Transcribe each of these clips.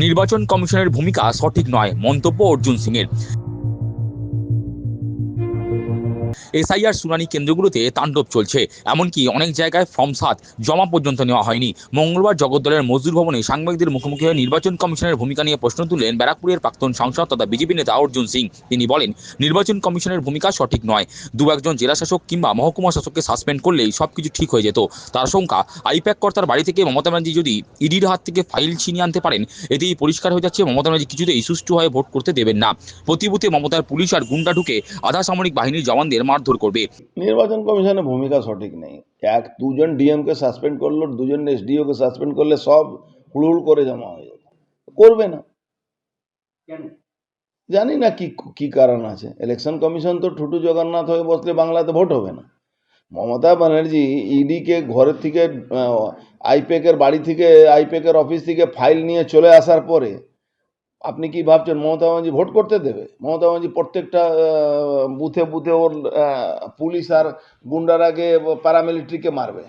নির্বাচন কমিশনের ভূমিকা সঠিক নয়, মন্তব্য অর্জুন সিংয়ের। এসআইআর শুনানি কেন্দ্রগুলোতে তাণ্ডব চলছে, এমনকি অনেক জায়গায় ফর্ম ৭ জমা পর্যন্ত নেওয়া হয়নি। মঙ্গলবার জগদ্দলের মজদুর ভবনে সাংবাদিকদের মুখোমুখি হয়ে নির্বাচন কমিশনের ভূমিকা নিয়ে প্রশ্ন তুললেন ব্যারাকপুরের প্রাক্তন সাংসদ তথা বিজেপি নেতা অর্জুন সিং। তিনি বলেন, নির্বাচন কমিশনের ভূমিকা সঠিক নয়। দু একজন জেলাশাসক কিংবা মহকুমা শাসককে সাসপেন্ড করলেই সবকিছু ঠিক হয়ে যেত। তার আশঙ্কা, আইপ্যাক কর্তার বাড়ি থেকে মমতা ব্যানার্জি যদি ইডির হাত থেকে ফাইল ছিনিয়ে আনতে পারেন, এতেই পরিষ্কার হয়ে যাচ্ছে মমতা ব্যানার্জি কিছুতেই সুষ্ঠু হয়ে ভোট করতে দেবেন না। প্রতি বুথে মমতার পুলিশ আর গুন্ডা ঢুকে আধা সামরিক বাহিনীর জওয়ানদের মারধর করবে। নির্বাচন কমিশনের ভূমিকা সঠিক নেই। দুজন ডিএমকে সাসপেন্ড করলো, দুজন এসডিওকে সাসপেন্ড করলে সব হুড়হুড় করে জমা হয়ে যেত। করবে না, জানি না কি কি কারণ আছে। ইলেকশন কমিশন তো ঠুটু জগন্নাথ হয়ে বসলে বাংলাতে ভোট হবে না। মমতা ব্যানার্জি ইডিকে ঘরের থেকে আইপ্যাকের বাড়ি থেকে আইপ্যাকের অফিস থেকে ফাইল নিয়ে চলে আসার পরে আপনি কি ভাবছেন মমতা ব্যানার্জি ভোট করতে দেবে? মমতা ব্যানার্জি প্রত্যেকটা বুথে বুথে ওর পুলিশ আর গুন্ডারাকে প্যারামিলিটারিকে মারবে।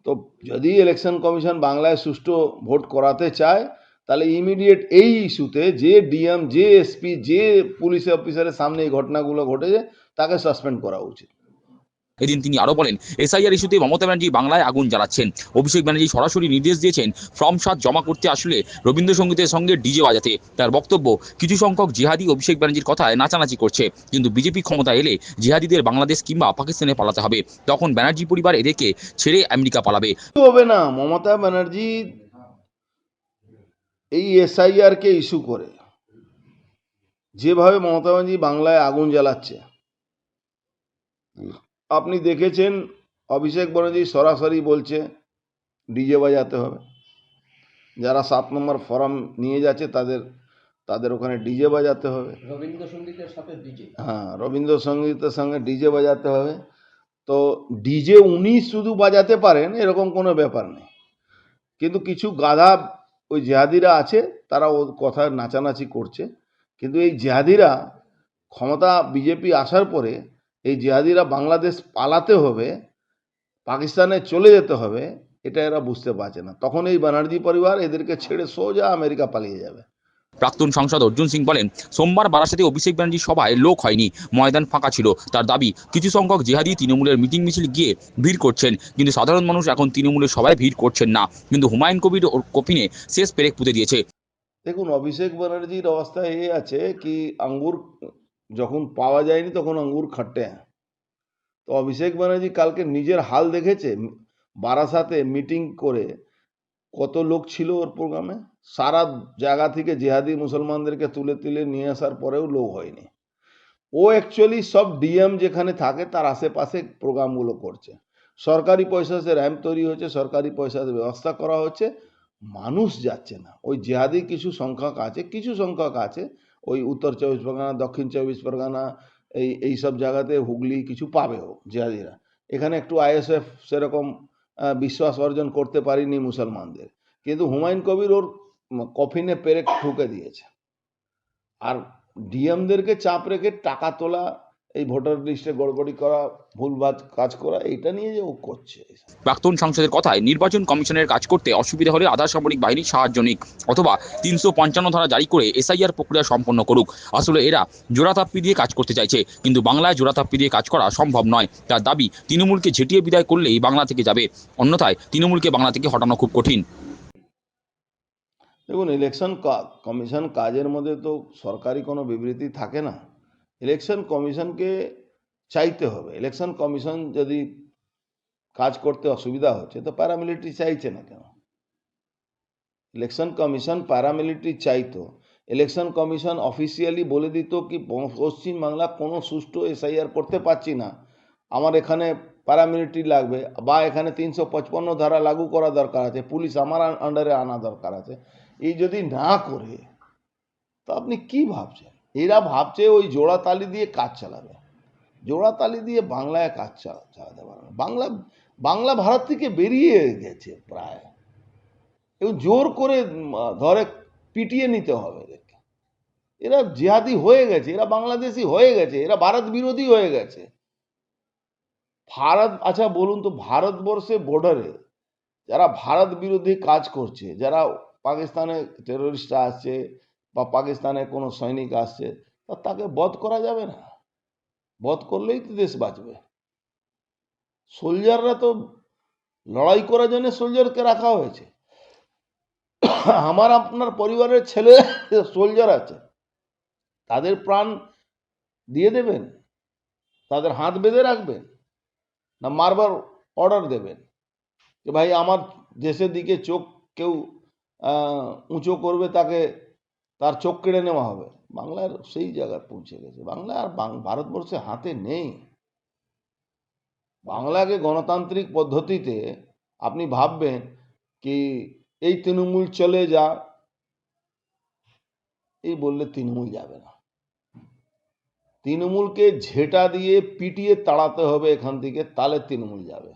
তো যদি ইলেকশন কমিশন বাংলায় সুষ্ঠু ভোট করাতে চায়, তাহলে ইমিডিয়েট এই ইস্যুতে যে ডিএম, যে এসপি, যে পুলিশ অফিসারের সামনে এই ঘটনাগুলো ঘটেছে তাকে সাসপেন্ড করা উচিত। এদিন তিনি আরো বলেন, এসআইআর ইস্যুতে মমতা ব্যানার্জি বাংলায় আগুন জ্বালাচ্ছেন। অভিষেক ব্যানার্জি সরাসরি নির্দেশ দিয়েছেন ফর্ম ৭ জমা করতে আসলে রবীন্দ্রসঙ্গীতের সঙ্গে ডিজে বাজাতে। তার বক্তব্য, কিছু সংখ্যক জিহাদি অভিষেক ব্যানার্জির কথায় নাচানাচি করছে, কিন্তু বিজেপি ক্ষমতা এলে জিহাদিদের বাংলাদেশ কিংবা পাকিস্তানে পালাতে হবে। তখন ব্যানার্জি পরিবার এদেরকে ছেড়ে আমেরিকা পালাবে। হবে না। মমতা ব্যানার্জি এই এসআইআর কে ইস্যু করে যেভাবে মমতা ব্যানার্জি বাংলায় আগুন জ্বালাচ্ছে, আপনি দেখেছেন অভিষেক ব্যানার্জি সরাসরি বলছে ডিজে বাজাতে হবে। যারা ৭ নম্বর ফর্ম নিয়ে যাচ্ছে তাদের ওখানে ডিজে বাজাতে হবে। রবীন্দ্রসঙ্গীতের সাথে ডিজে, হ্যাঁ, রবীন্দ্রসঙ্গীতের সঙ্গে ডিজে বাজাতে হবে। তো ডিজে উনি শুধু বাজাতে পারেন এরকম কোনো ব্যাপার নেই, কিন্তু কিছু গাধা ওই জেহাদিরা আছে, তারা ওর কথা নাচানাচি করছে। কিন্তু এই জেহাদিরা ক্ষমতা বিজেপি আসার পরে এই জেহাদিরা বাংলাদেশ পালাতে হবে, পাকিস্তানে চলে যেতে হবে, এটা এরা বুঝতে পারছে না। তখন এই ব্যানার্জি পরিবার এদেরকে ছেড়ে সোজা আমেরিকা পালিয়ে যাবে। প্রাক্তন সাংসদ অর্জুন সিং বলেন, সোমবার বারাসাতে অভিষেক ব্যানার্জি সভায় লোক হয়নি, ময়দান ফাঁকা ছিল। তার দাবি, কিছু সংখ্যক জিহাদি তৃণমূলের মিটিং মিছিল গিয়ে ভিড় করছেন, কিন্তু সাধারণ মানুষ এখন তৃণমূলের সভায় ভিড় করছেন না। কিন্তু হুমায়ুন কবির ওর কফিনে শেষ পেরেক পুঁতে দিয়েছে। দেখুন, অভিষেক ব্যানার্জির অবস্থা এই আছে কি, আঙ্গুর যখন পাওয়া যায়নি তখন আঙ্গুর খাটে। তো অভিষেক ব্যানার্জি কালকে নিজের হাল দেখেছে। বারাসাতে মিটিং করে কত লোক ছিল ওর প্রোগ্রামে, সারা জায়গা থেকে জিহাদি মুসলমানদেরকে তুলে তুলে নিয়ে আসার পরেও লোক হয়নি। ও অ্যাকচুয়ালি সব ডিএম যেখানে থাকে তার আশেপাশে প্রোগ্রামগুলো করছে। সরকারি পয়সাতে র্যাম্প তৈরি হচ্ছে, সরকারি পয়সাতে ব্যবস্থা করা হচ্ছে, মানুষ যাচ্ছে না। ওই জিহাদি কিছু সংখ্যক আছে ওই উত্তর ২৪ পরগনা, দক্ষিণ ২৪ পরগনা, এইসব জায়গাতে হুগলি কিছু পাবেও জিহাদিরা। এখানে একটু আইএসএফ সেরকম বিশ্বাস অর্জন করতে পারিনি মুসলমানদের, কিন্তু হুমায়ুন কবির ওর কফিনে পেরেক ঠুকে দিয়েছে। আর ডিএমদেরকে চাপ রেখে টাকা তোলা, এই ভোটার লিস্টে গড়বড়ি করা, ভুলভাল কাজ করা, এইটা নিয়ে যে ও করছে। প্রাক্তন সাংসদের কথায়, নির্বাচন কমিশনের কাজ করতে অসুবিধা হলে আধা সামরিক বাহিনীর সাহায্য নিক, অথবা ৩৫৫ ধারা জারি করে এসআইআর প্রক্রিয়া সম্পন্ন করুক। আসলে এরা জোড়াতাপ্পি দিয়ে কাজ করতে চাইছে, কিন্তু বাংলায় জোড়াতাপ্পি দিয়ে কাজ করা সম্ভব নয়। তার দাবি, তৃণমূলকে ঝেঁটিয়ে বিদায় করলেই বাংলা থেকে যাবে, অন্যথায় তৃণমূলকে বাংলা থেকে হটানো খুব কঠিন। দেখুন, ইলেকশন কমিশন কাজের মধ্যে তো সরকারি কোনো বিবৃতি থাকে না। ইলেকশন কমিশনকে চাইতে হবে। ইলেকশন কমিশন যদি কাজ করতে অসুবিধা হচ্ছে তো প্যারামিলিটারি চাইছে না কেন? ইলেকশন কমিশন প্যারামিলিটারি চাইতো, ইলেকশন কমিশন অফিসিয়ালি বলে দিত কি পশ্চিমবাংলা কোনো সুষ্ঠু এসআইআর করতে পারছি না, আমার এখানে প্যারামিলিটারি লাগবে, বা এখানে ৩৫৫ ধারা লাগু করা দরকার আছে, পুলিশ আমার আন্ডারে আনা দরকার আছে। এই যদি না করে, তো আপনি কি ভাবছেন? এরা ভাবছে ওই জোড়াতালি দিয়ে কাজ চালাবে। জোড়াতালি দিয়ে বাংলায় কাজ চালাতে পারবে না। বাংলা ভারত থেকে বেরিয়ে গেছে প্রায়। এবং জোর করে ধরে পিটিয়ে নিতে হবে এদেরকে। এরা জিহাদি হয়ে গেছে, এরা বাংলাদেশি হয়ে গেছে, এরা ভারত বিরোধী হয়ে গেছে। আচ্ছা বলুন তো, ভারতবর্ষে বর্ডারে যারা ভারত বিরোধী কাজ করছে, যারা পাকিস্তানে টেরোরিস্টরা আসছে বা পাকিস্তানে কোনো সৈনিক আসছে, তা তাকে বধ করা যাবে না? বধ করলেই তো দেশ বাঁচবে। সোলজাররা তো লড়াই করার জন্য সোলজারকে রাখা হয়েছে। আমার আপনার পরিবারের ছেলে সোলজার আছে, তাদের প্রাণ দিয়ে দেবেন? তাদের হাত বেঁধে রাখবেন, না মারবার অর্ডার দেবেন যে ভাই আমার দেশের দিকে চোখ কেউ উঁচু করবে তাকে তার চোখ কেড়ে নেওয়া হবে? বাংলার সেই জায়গায় পৌঁছে গেছে। বাংলা আর ভারতবর্ষের হাতে নেই। বাংলাকে গণতান্ত্রিক পদ্ধতিতে আপনি ভাববেন কি এই তৃণমূল চলে যা, এই বললে তৃণমূল যাবে না। তৃণমূলকে ঝেঁটা দিয়ে পিটিয়ে তাড়াতে হবে এখান থেকে, তাহলে তৃণমূল যাবে।